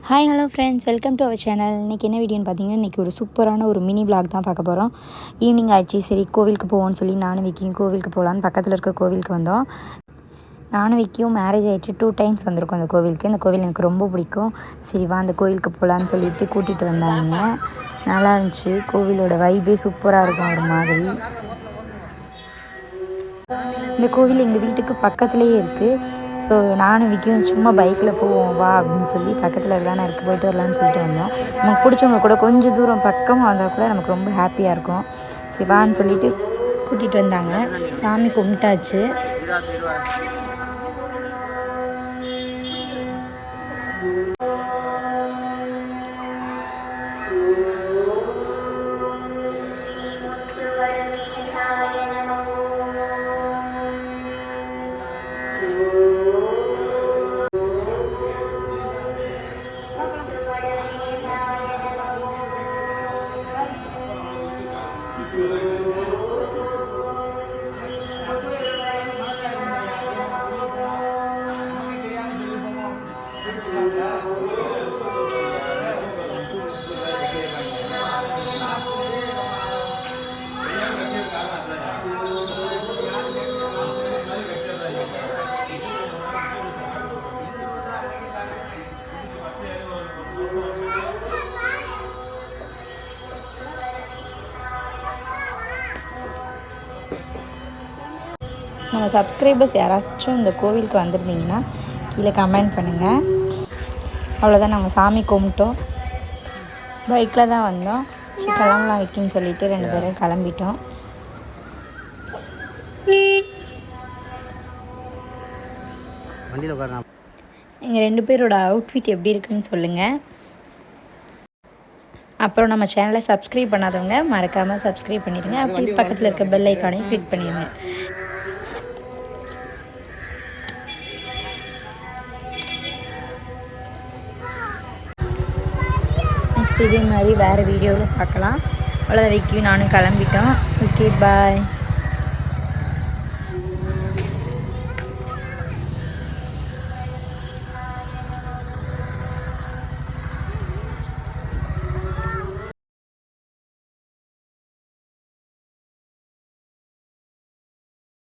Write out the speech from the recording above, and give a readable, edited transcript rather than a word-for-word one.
Hi hello friends, welcome to our channel. இன்றைக்கி என்ன வீடியோன்னு பார்த்தீங்கன்னா, இன்றைக்கி ஒரு சூப்பரான ஒரு மினி விளாக் தான் பார்க்க போகிறோம். ஈவினிங் ஆயிடுச்சு, சரி கோவிலுக்கு போவோம்னு சொல்லி நானும் விக்கியும் கோவிலுக்கு போகலான்னு பக்கத்தில் இருக்க கோவிலுக்கு வந்தோம். நானும் விக்கியும் மேரேஜ் ஆகிடுச்சு 2 டைம்ஸ் வந்திருக்கோம் அந்த கோவிலுக்கு. இந்த கோவில் எனக்கு ரொம்ப பிடிக்கும். சரி வா அந்த கோவிலுக்கு போகலான்னு சொல்லிட்டு கூட்டிகிட்டு வந்தாங்க. நல்லா இருந்துச்சு. கோவிலோட வைபே சூப்பராக இருக்கும் ஒரு மாதிரி. இந்த கோவில் எங்கள் வீட்டுக்கு பக்கத்துலேயே இருக்குது. ஸோ நானும் விக்கியும் சும்மா பைக்கில் போவோம் வா அப்படின்னு சொல்லி பக்கத்தில் தானே இருக்குது, போயிட்டு வரலான்னு சொல்லிட்டு வந்தோம். நமக்கு பிடிச்சவங்க கூட கொஞ்சம் தூரம் பக்கமாக வந்தால் கூட நமக்கு ரொம்ப ஹாப்பியாக இருக்கும். சரி வான்னு சொல்லிட்டு கூட்டிகிட்டு வந்தாங்க. சாமி கும்பிட்டாச்சு. நம்ம சப்ஸ்கிரைபர்ஸ் யாராச்சும் இந்த கோவிலுக்கு வந்திருந்தீங்கன்னா கீழே கமெண்ட் பண்ணுங்கள். அவ்வளோதான், நம்ம சாமி கும்பிட்டோம். பைக்கில் தான் வந்தோம். சரி கிளம்பலாம் வைக்கின்னு சொல்லிட்டு 2 பேரும் கிளம்பிட்டோம். எங்கள் 2 பேரோட அவுட்ஃபிட் எப்படி இருக்குன்னு சொல்லுங்கள். அப்புறம் நம்ம சேனலை சப்ஸ்கிரைப் பண்ணாதவங்க மறக்காமல் சப்ஸ்கிரைப் பண்ணிடுங்க. அப்படி பக்கத்தில் இருக்க பெல் ஐக்கானையும் கிளிக் பண்ணிடுங்க. நெக்ஸ்ட் இதே மாதிரி வேறு வீடியோவில் பார்க்கலாம். அவ்வளோதான், வைக்கி நானும் கிளம்பிட்டோம். Okay bye.